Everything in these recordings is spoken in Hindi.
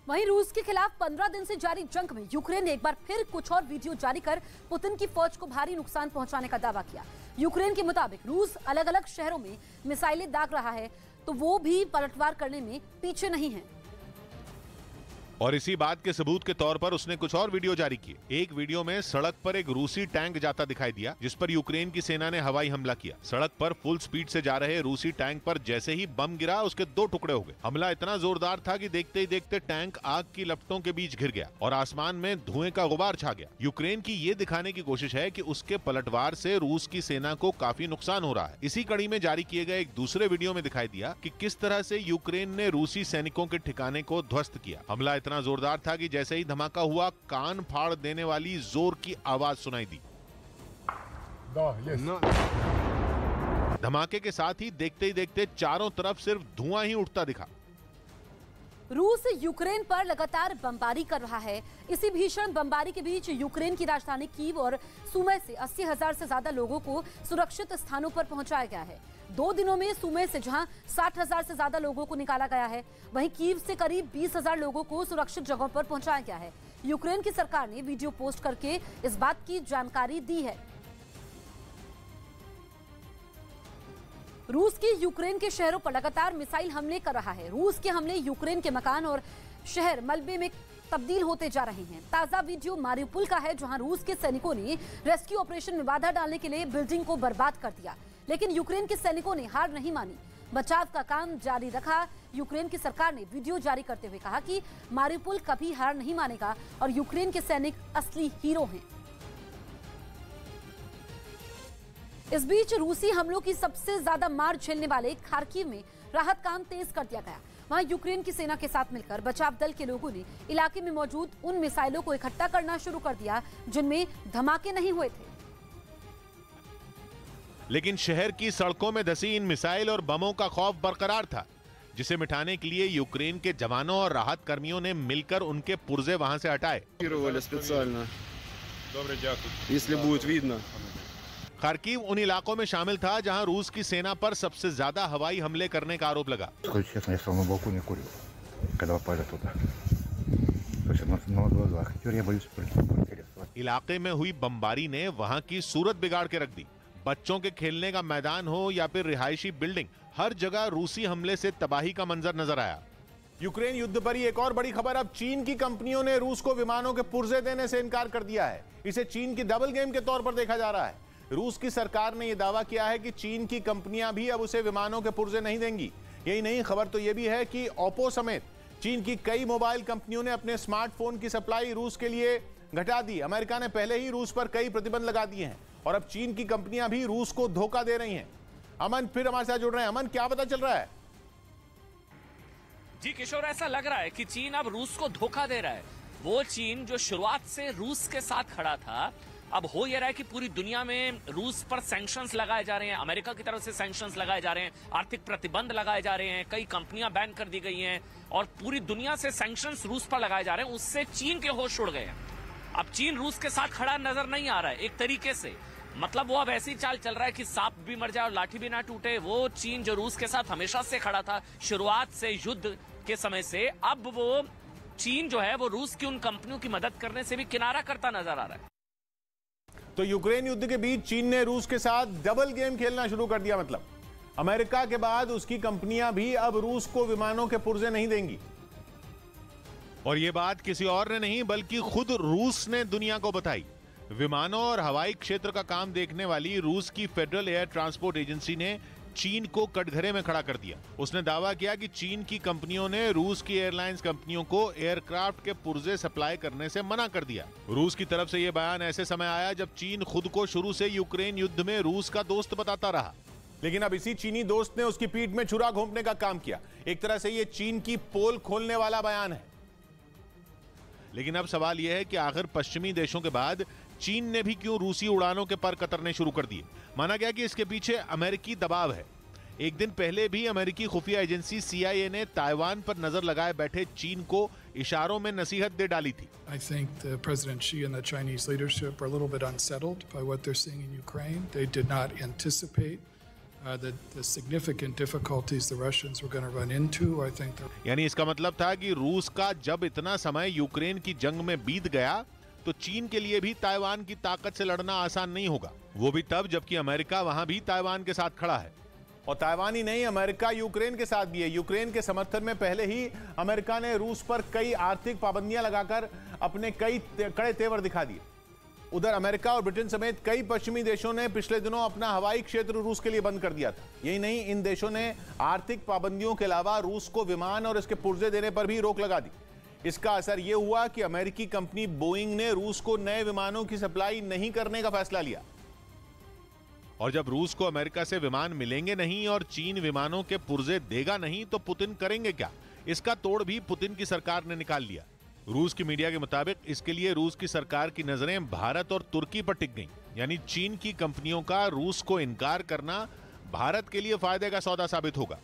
वहीं रूस के खिलाफ 15 दिन से जारी जंग में यूक्रेन ने एक बार फिर कुछ और वीडियो जारी कर पुतिन की फौज को भारी नुकसान पहुंचाने का दावा किया। यूक्रेन के मुताबिक रूस अलग अलग शहरों में मिसाइलें दाग रहा है, तो वो भी पलटवार करने में पीछे नहीं है। और इसी बात के सबूत के तौर पर उसने कुछ और वीडियो जारी किए। एक वीडियो में सड़क पर एक रूसी टैंक जाता दिखाई दिया, जिस पर यूक्रेन की सेना ने हवाई हमला किया। सड़क पर फुल स्पीड से जा रहे रूसी टैंक पर जैसे ही बम गिरा, उसके 2 टुकड़े हो गए। हमला इतना जोरदार था कि देखते ही देखते टैंक आग की लपटों के बीच घिर गया और आसमान में धुएं का गुबार छा गया। यूक्रेन की ये दिखाने की कोशिश है कि उसके पलटवार से रूस की सेना को काफी नुकसान हो रहा है। इसी कड़ी में जारी किए गए एक दूसरे वीडियो में दिखाई दिया कि किस तरह से यूक्रेन ने रूसी सैनिकों के ठिकाने को ध्वस्त किया। हमला इतना जोरदार था कि जैसे ही धमाका हुआ, कान फाड़ देने वाली जोर की आवाज सुनाई दी। धमाके के साथ ही देखते चारों तरफ सिर्फ धुआं ही उठता दिखा। रूस यूक्रेन पर लगातार बमबारी कर रहा है। इसी भीषण बमबारी के बीच यूक्रेन की राजधानी कीव और सुमे से 80,000 से ज्यादा लोगों को सुरक्षित स्थानों पर पहुंचाया गया है। 2 दिनों में सुमे से जहां 60,000 से ज्यादा लोगों को निकाला गया है, वहीं कीव से करीब 20,000 लोगों को सुरक्षित जगहों पर पहुंचाया गया है। यूक्रेन की सरकार ने वीडियो पोस्ट करके इस बात की जानकारी दी है। रूस की यूक्रेन के शहरों पर लगातार मिसाइल हमले कर रहा है। रूस के हमले यूक्रेन के मकान और शहर मलबे में तब्दील होते जा रहे हैं। ताजा वीडियो मारिउपोल का है, जहां रूस के सैनिकों ने रेस्क्यू ऑपरेशन में बाधा डालने के लिए बिल्डिंग को बर्बाद कर दिया, लेकिन यूक्रेन के सैनिकों ने हार नहीं मानी, बचाव का काम जारी रखा। यूक्रेन की सरकार ने वीडियो जारी करते हुए कहा कि मारिउपोल कभी हार नहीं मानेगा और यूक्रेन के सैनिक असली हीरो हैं। इस बीच रूसी हमलों की सबसे ज्यादा मार झेलने वाले खार्किव में राहत काम तेज कर दिया गया। वहां यूक्रेन की सेना के साथ मिलकर बचाव दल के लोगों ने इलाके में मौजूद उन मिसाइलों को इकट्ठा करना शुरू कर दिया जिनमें धमाके नहीं हुए थे। लेकिन शहर की सड़कों में धसी इन मिसाइल और बमों का खौफ बरकरार था, जिसे मिटाने के लिए यूक्रेन के जवानों और राहत कर्मियों ने मिलकर उनके पुर्जे वहां से हटाए। खार्किव उन इलाकों में शामिल था जहां रूस की सेना पर सबसे ज्यादा हवाई हमले करने का आरोप लगा। इलाके में हुई बमबारी ने वहां की सूरत बिगाड़ के रख दी। बच्चों के खेलने का मैदान हो या फिर रिहायशी बिल्डिंग, हर जगह रूसी हमले से तबाही का मंजर नजर आया। यूक्रेन युद्ध पर एक और बड़ी खबर, अब चीन की कंपनियों ने रूस को विमानों के पुर्जे देने से इनकार कर दिया है। इसे चीन की डबल गेम के तौर पर देखा जा रहा है। रूस की सरकार ने यह दावा किया है कि चीन की कंपनियां भी अब उसे विमानों के पुर्जे नहीं देंगी। यही नहीं, खबर तो यह भी है कि ओप्पो समेत चीन की कई मोबाइल कंपनियों ने अपने स्मार्टफोन की सप्लाई रूस के लिए घटा दी। अमेरिका ने पहले ही रूस पर कई प्रतिबंध लगा दिए हैं और अब चीन की कंपनियां भी रूस को धोखा दे रही हैं। अमन फिर हमारे साथ जुड़ रहे हैं। अमन, क्या पता चल रहा है? जी किशोर, ऐसा लग रहा है कि चीन अब रूस को धोखा दे रहा है। वो चीन जो शुरुआत से रूस के साथ खड़ा था, अब हो यह रहा है कि पूरी दुनिया में रूस पर सैंक्शंस लगाए जा रहे हैं, अमेरिका की तरफ से सैंक्शंस लगाए जा रहे हैं, आर्थिक प्रतिबंध लगाए जा रहे हैं, कई कंपनियां बैन कर दी गई हैं और पूरी दुनिया से सैंक्शंस रूस पर लगाए जा रहे हैं। उससे चीन के होश उड़ गए हैं। अब चीन रूस के साथ खड़ा नजर नहीं आ रहा है एक तरीके से। मतलब वो अब ऐसी चाल चल रहा है कि सांप भी मर जाए और लाठी भी ना टूटे। वो चीन जो रूस के साथ हमेशा से खड़ा था, शुरुआत से युद्ध के समय से, अब वो चीन जो है वो रूस की उन कंपनियों की मदद करने से भी किनारा करता नजर आ रहा है। तो यूक्रेन युद्ध के बीच चीन ने रूस के साथ डबल गेम खेलना शुरू कर दिया। मतलब अमेरिका के बाद उसकी कंपनियां भी अब रूस को विमानों के पुर्जे नहीं देंगी। और यह बात किसी और ने नहीं बल्कि खुद रूस ने दुनिया को बताई। विमानों और हवाई क्षेत्र का काम देखने वाली रूस की फेडरल एयर ट्रांसपोर्ट एजेंसी ने चीन को कटघरे में खड़ा कर दिया। उसने दावा किया कि चीन की कंपनियों ने रूस की एयरलाइंस कंपनियों को एयरक्राफ्ट के पुर्जे सप्लाई करने से मना कर दिया। रूस की तरफ से यह बयान ऐसे समय आया जब चीन खुद को शुरू से यूक्रेन युद्ध में रूस का दोस्त बताता रहा, लेकिन अब इसी चीनी दोस्त ने उसकी पीठ में छुरा घोंपने का काम किया। एक तरह से यह चीन की पोल खोलने वाला बयान है। लेकिन अब सवाल यह है कि आखिर पश्चिमी देशों के बाद चीन ने भी क्यों रूसी उड़ानों के पर कतरने शुरू कर दिए। माना गया कि इसके पीछे अमेरिकी दबाव है। एक दिन पहले भी अमेरिकी खुफिया एजेंसी CIA ने ताइवान पर नजर लगाए बैठे चीन को इशारों में नसीहत दे डाली थी। I think President Xi and the Chinese leadership are a little bit unsettled by what they're seeing in Ukraine. They did not anticipate the significant difficulties the Russians were going to run into. I think यानी इसका मतलब था कि रूस का जब इतना समय यूक्रेन की जंग में बीत गया तो चीन के लिए भी ताइवान की ताकत से लड़ना आसान नहीं होगा, वो भी तब जबकि अमेरिका वहां भी ताइवान के साथ खड़ा है। और ताइवान ही नहीं, अमेरिका यूक्रेन के साथ भी है। यूक्रेन के समर्थन में पहले ही अमेरिका ने रूस पर कई आर्थिक पाबंदियां लगाकर अपने कई कड़े तेवर दिखा दिए। उधर अमेरिका और ब्रिटेन समेत कई पश्चिमी देशों ने पिछले दिनों अपना हवाई क्षेत्र रूस के लिए बंद कर दिया था। यही नहीं, इन देशों ने आर्थिक पाबंदियों के अलावा रूस को विमान और इसके पुर्जे देने पर भी रोक लगा दी। इसका असर यह हुआ कि अमेरिकी कंपनी बोइंग ने रूस को नए विमानों की सप्लाई नहीं करने का फैसला लिया। और जब रूस को अमेरिका से विमान मिलेंगे नहीं और चीन विमानों के पुर्जे देगा नहीं तो पुतिन करेंगे क्या? इसका तोड़ भी पुतिन की सरकार ने निकाल लिया। रूस की मीडिया के मुताबिक इसके लिए रूस की सरकार की नजरें भारत और तुर्की पर टिक गईं। यानी चीन की कंपनियों का रूस को इनकार करना भारत के लिए फायदे का सौदा साबित होगा।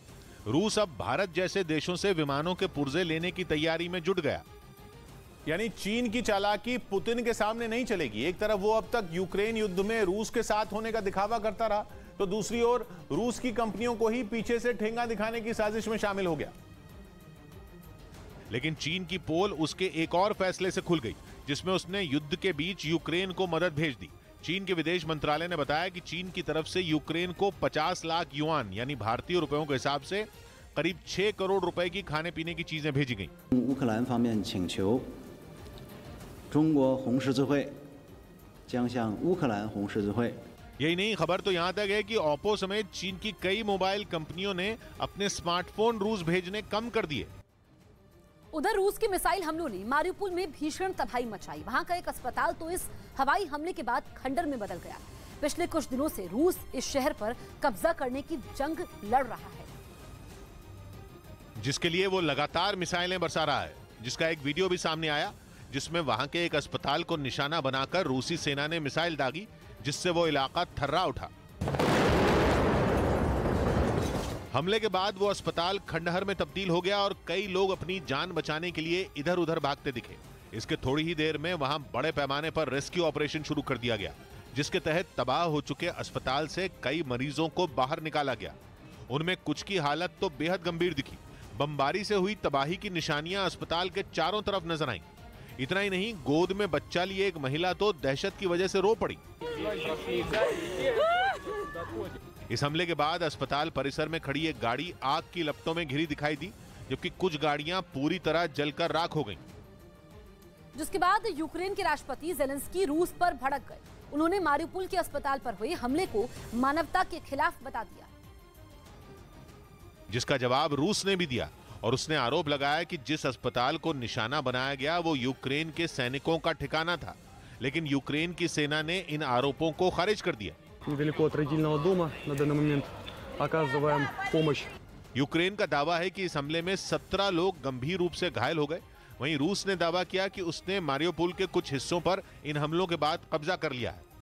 रूस अब भारत जैसे देशों से विमानों के पुर्जे लेने की तैयारी में जुट गया। यानी चीन की चालाकी पुतिन के सामने नहीं चलेगी। एक तरफ वो अब तक यूक्रेन युद्ध में रूस के साथ होने का दिखावा करता रहा, तो दूसरी ओर रूस की कंपनियों को ही पीछे से ठेंगा दिखाने की साजिश में शामिल हो गया। लेकिन चीन की पोल उसके एक और फैसले से खुल गई, जिसमें उसने युद्ध के बीच यूक्रेन को मदद भेज दी। चीन के विदेश मंत्रालय ने बताया कि चीन की तरफ से यूक्रेन को 50 लाख युआन यानी भारतीय रुपयों के हिसाब से करीब 6 करोड़ रुपए की खाने पीने की चीजें भेजी गईं। यही नहीं, खबर तो यहां तक है कि ओप्पो समेत चीन की कई मोबाइल कंपनियों ने अपने स्मार्टफोन रूस भेजने कम कर दिए। उधर रूस के मिसाइल हमलों ने मारियुपोल में भीषण तबाही मचाई। वहां का एक अस्पताल तो इस हवाई हमले के बाद खंडर में बदल गया। पिछले कुछ दिनों से रूस इस शहर पर कब्जा करने की जंग लड़ रहा है, जिसके लिए वो लगातार मिसाइलें बरसा रहा है। जिसका एक वीडियो भी सामने आया, जिसमें वहां के एक अस्पताल को निशाना बनाकर रूसी सेना ने मिसाइल दागी, जिससे वो इलाका थर्रा उठा। हमले के बाद वो अस्पताल खंडहर में तब्दील हो गया और कई लोग अपनी जान बचाने के लिए इधर उधर भागते दिखे। इसके थोड़ी ही देर में वहां बड़े पैमाने पर रेस्क्यू ऑपरेशन शुरू कर दिया गया, जिसके तहत तबाह हो चुके अस्पताल से कई मरीजों को बाहर निकाला गया। उनमें कुछ की हालत तो बेहद गंभीर दिखी। बमबारी से हुई तबाही की निशानियां अस्पताल के चारों तरफ नजर आईं। इतना ही नहीं, गोद में बच्चा लिए एक महिला तो दहशत की वजह से रो पड़ी। इस हमले के बाद अस्पताल परिसर में खड़ी एक गाड़ी आग की लपटों में घिरी दिखाई दी, जबकि कुछ गाड़ियां पूरी तरह जलकर राख हो गईं। जिसके बाद यूक्रेन के राष्ट्रपति जेलेंस्की रूस पर भड़क गए। उन्होंने मारियुपोल के अस्पताल पर हुए हमले को मानवता के खिलाफ बता दिया, जिसका जवाब रूस ने भी दिया और उसने आरोप लगाया कि जिस अस्पताल को निशाना बनाया गया वो यूक्रेन के सैनिकों का ठिकाना था। लेकिन यूक्रेन की सेना ने इन आरोपों को खारिज कर दिया। यूक्रेन का दावा है कि इस हमले में 17 लोग गंभीर रूप से घायल हो गए। वहीं रूस ने दावा किया कि उसने मारियुपोल के कुछ हिस्सों पर इन हमलों के बाद कब्जा कर लिया है।